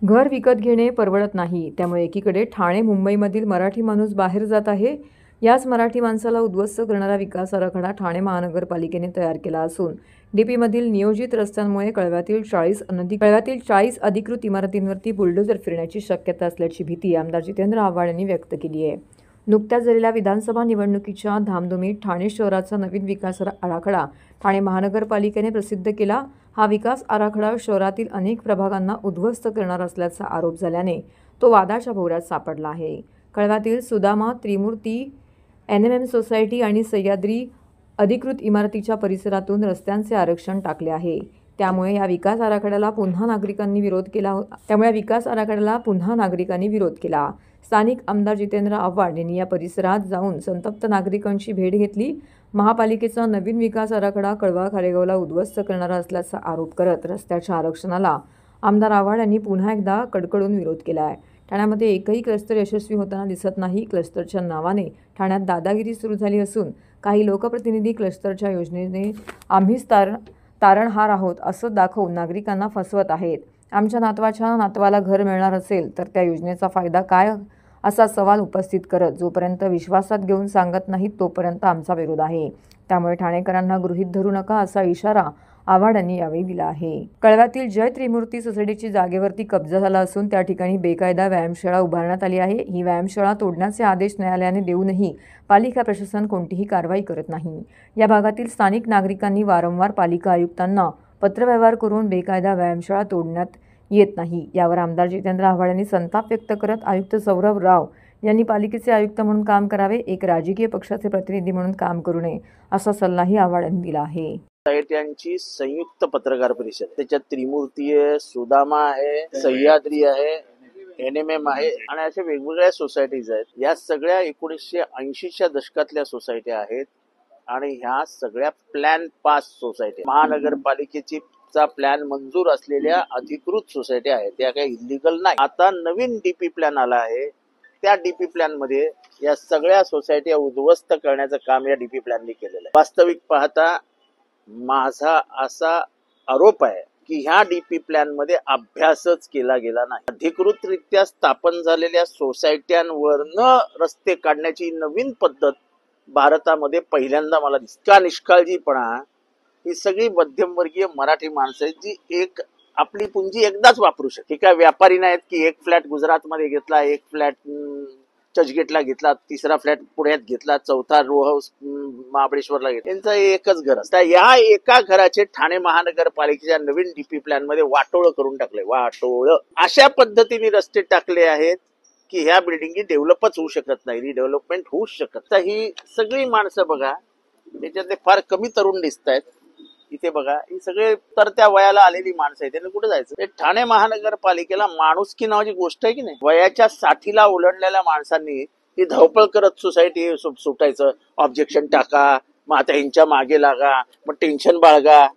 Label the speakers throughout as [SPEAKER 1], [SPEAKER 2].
[SPEAKER 1] घर विकत घेणे परवडत नाही, त्यामुळे एकीकडे ठाणे मुंबईमधील मराठी माणूस बाहेर जात आहे. याच मराठी माणसाला उद्ध्वस्त करणारा विकास आराखडा ठाणे महानगरपालिकेने तयार केला असून डीपीमधील नियोजित रस्त्यांमुळे कळव्यातील 40 अधिकृत इमारतींवरती बुलडोझर फिरण्याची शक्यता असल्याची भीती आमदार जितेंद्र आव्हाड यांनी व्यक्त केली आहे. नुकत्याच झालेल्या विधानसभा निवडणुकीच्या धामधुमीत ठाणे शहराचा नवीन विकास आराखडा ठाणे महानगरपालिकेने प्रसिद्ध केला. हा विकास आराखडा शहरातील अनेक प्रभागांना उद्ध्वस्त करणार असल्याचा आरोप झाल्याने तो वादाच्या भोवऱ्यात सापडला आहे. कळव्यातील सुदामा, त्रिमूर्ती, NMM सोसायटी आणि सह्याद्री अधिकृत इमारतीच्या परिसरातून रस्त्यांचे आरक्षण टाकले आहे. त्यामुळे या विकास आराखड्याला पुन्हा नागरिकांनी विरोध केला. स्थानिक आमदार जितेंद्र आव्हाड यांनी या परिसरात जाऊन संतप्त नागरिकांची भेट घेतली. महापालिकेचा नवीन विकास आराखडा कळवा खारेगावला उद्ध्वस्त करणारा असल्याचा आरोप करत रस्त्याच्या आरक्षणाला आमदार आव्हाड यांनी पुन्हा एकदा कडकडून विरोध केला आहे. ठाण्यामध्ये एकही क्लस्टर यशस्वी होताना दिसत नाही. क्लस्टरच्या नावाने ठाण्यात दादागिरी सुरू झाली असून काही लोकप्रतिनिधी क्लस्टरच्या योजनेने आम्हीच तारणहार आहोत असं दाखवून नागरिकांना फसवत आहेत. आमच्या नातवाला घर मिळणार असेल तर त्या योजनेचा फायदा काय असा सवाल उपस्थित करत जोपर्यंत विश्वासात घेऊन सांगत नाहीत तोपर्यंत आमचा विरोध आहे. त्यामुळे ठाणेकरांना गृहीत धरू नका असा इशारा आव्हाड यांनी यावेळी दिला आहे. कळव्यातील जय त्रिमूर्ती सोसायटीची जागेवरती कब्जा झाला असून त्या ठिकाणी बेकायदा व्यायामशाळा उभारण्यात आली आहे. ही व्यायामशाळा तोडण्याचे आदेश न्यायालयाने देऊनही पालिका प्रशासन कोणतीही कारवाई करत नाही. या भागातील स्थानिक नागरिकांनी वारंवार पालिका आयुक्तांना पत्रव्यवहार करून बेकायदा व्यायामशाळा तोडण्यात येत नाही. यावर आमदार जितेंद्र आव्हाड यांनी संताप व्यक्त करत आयुक्त सौरभ राव यांनी पालिकेचे आयुक्त म्हणून काम करावे, एक राजकीय पक्षाचे प्रतिनिधी म्हणून काम करू नये असा सल्लाही आव्हाड यांनी दिला आहे.
[SPEAKER 2] सोसायट्यांची संयुक्त पत्रकार परिषद, त्याच्यात त्रिमूर्ती आहे, सुदामा आहे, सह्याद्री आहे, NMM आहे आणि अशा वेगवेगळ्या सोसायटीज आहेत. या सगळ्या 1980च्या दशकातल्या सोसायट्या आहेत आणि ह्या सगळ्या प्लॅन पास सोसायटी, महानगरपालिकेची प्लॅन मंजूर असलेल्या अधिकृत सोसायटी आहेत. त्या काही इलिगल नाही. आता नवीन डीपी प्लॅन आला आहे. त्या डीपी प्लॅन मध्ये या सगळ्या सोसायट्या उद्ध्वस्त करण्याचं काम या डीपी प्लॅनने केलेलं आहे. वास्तविक पाहता माझा असा आरोप आहे की ह्या डीपी प्लॅन मध्ये अभ्यासच केला गेला नाही. अधिकृतरित्या स्थापन झालेल्या सोसायट्यांवरनं रस्ते काढण्याची नवीन पद्धत भारतामध्ये पहिल्यांदा मला दिसते. का निष्काळजीपणा. ही सगळी मध्यमवर्गीय मराठी माणसं आहेत जी आपली पुंजी एकदाच वापरू शकते. काय व्यापारी नाहीत की एक फ्लॅट गुजरातमध्ये घेतला, एक फ्लॅट चर्चगेटला घेतला, तिसरा फ्लॅट पुण्यात घेतला, चौथा रो हाऊस महाबळेश्वरला घेतला. यांचं एकच घर असतं. या एका घराचे ठाणे महानगरपालिकेच्या नवीन डीपी प्लॅन मध्ये वाटोळ करून टाकले. वाटोळ अशा पद्धतीने रस्ते टाकले आहेत की ह्या बिल्डिंगी डेव्हलपच होऊ शकत नाही, रिडेव्हलपमेंट होऊच शकत. तर ही सगळी माणसं बघा, त्याच्यातले फार कमी तरुण दिसत आहेत. इथे बघा, ही सगळे तर त्या वयाला आलेली माणसं आहेत. त्यांनी कुठे जायचं? ठाणे महानगरपालिकेला माणुसकी नावाची गोष्ट आहे की नाही. वयाच्या 60ला ओलांडलेल्या माणसांनी ही धावपळ करत सोसायटी सुटायचं, ऑब्जेक्शन टाका, मग आता ह्यांच्या मागे लागा, मग टेन्शन बाळगा.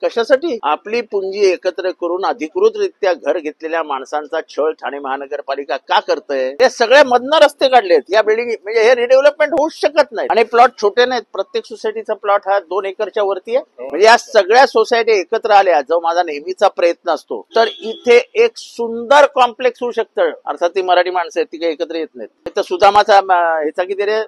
[SPEAKER 2] कशासाठी? आपली पुंजी एकत्र करून अधिकृतरित्या घर घेतलेल्या माणसांचा छळ ठाणे महानगरपालिका का करतंय? हे सगळ्या मधनं रस्ते काढलेत. या बिल्डिंग म्हणजे हे रिडेव्हलपमेंट होऊच शकत नाही. आणि प्लॉट छोटे नाहीत. प्रत्येक सोसायटीचा प्लॉट हा 2 एकरच्या वरती आहे. म्हणजे या सगळ्या सोसायटी एकत्र आल्या, जो माझा नेहमीचा प्रयत्न असतो, तर इथे एक सुंदर कॉम्प्लेक्स होऊ शकतं. अर्थात ती मराठी माणसं आहेत, ती काही एकत्र येत नाहीत. तर सुदामाचा ह्याचा किती रे,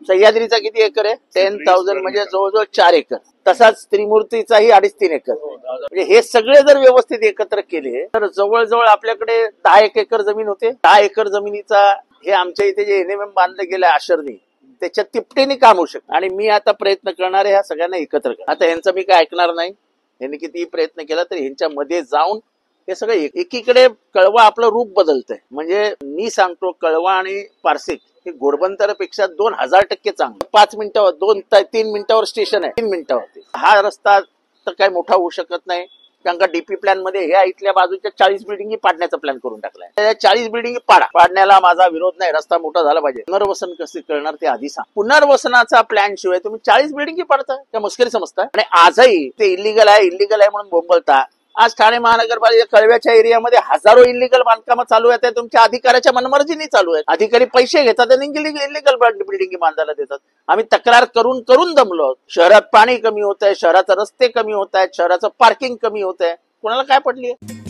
[SPEAKER 2] सह्याद्रीचा किती एकर आहे? 10,000 म्हणजे जवळजवळ 4 एकर. तसाच त्रिमूर्तीचाही 2.5-3 एकर. म्हणजे हे सगळे जर व्यवस्थित एकत्र केले तर जवळजवळ आपल्याकडे 10 एकर जमीन होते. 10 एकर जमिनीचा हे आमच्या इथे जे NMM बांधलं गेलं आशरनी, त्याच्या तिपटीने काम होऊ शकतं. आणि मी आता प्रयत्न करणार आहे ह्या सगळ्यांना एकत्र करा. आता यांचं मी काय ऐकणार नाही. यांनी कितीही प्रयत्न केला तरी ह्यांच्या मध्ये जाऊन हे सगळं एकीकडे कळवा आपलं रूप बदलतंय. म्हणजे मी सांगतो, कळवा आणि पारसिक हे घोडबंदरपेक्षा 2000% चांगलं. 5 मिनिटावर 2-3 मिनिटावर स्टेशन आहे. 3 मिनिटावरती हा रस्ता तर काही मोठा होऊ शकत नाही. कारण का डीपी प्लॅन मध्ये ह्या इथल्या बाजूच्या 40 बिल्डिंगी पाडण्याचा प्लॅन करून टाकलाय. त्या 40 बिल्डिंगी पाडण्याला माझा विरोध नाही. रस्ता मोठा झाला पाहिजे. पुनर्वसन कसे करणार ते आधी सांग. पुनर्वसनाचा प्लॅन शिवाय तुम्ही 40 बिल्डिंगी पाडता त्या मुस्करी समजता. आणि आजही ते इलिगल आहे म्हणून बोंबलता. आज ठाणे महानगरपालिका कळव्याच्या एरियामध्ये हजारो इलिगल बांधकामं चालू आहेत. तुमच्या अधिकाऱ्याच्या मनमर्जीने चालू आहेत. अधिकारी पैसे घेतात आणि इलिगल बिल्डिंग बांधायला देतात. आम्ही तक्रार करून दमलो. शहरात पाणी कमी होत आहे, शहराचे रस्ते कमी होत आहेत, शहराचं पार्किंग कमी होत आहे. कोणाला काय पडली आहे?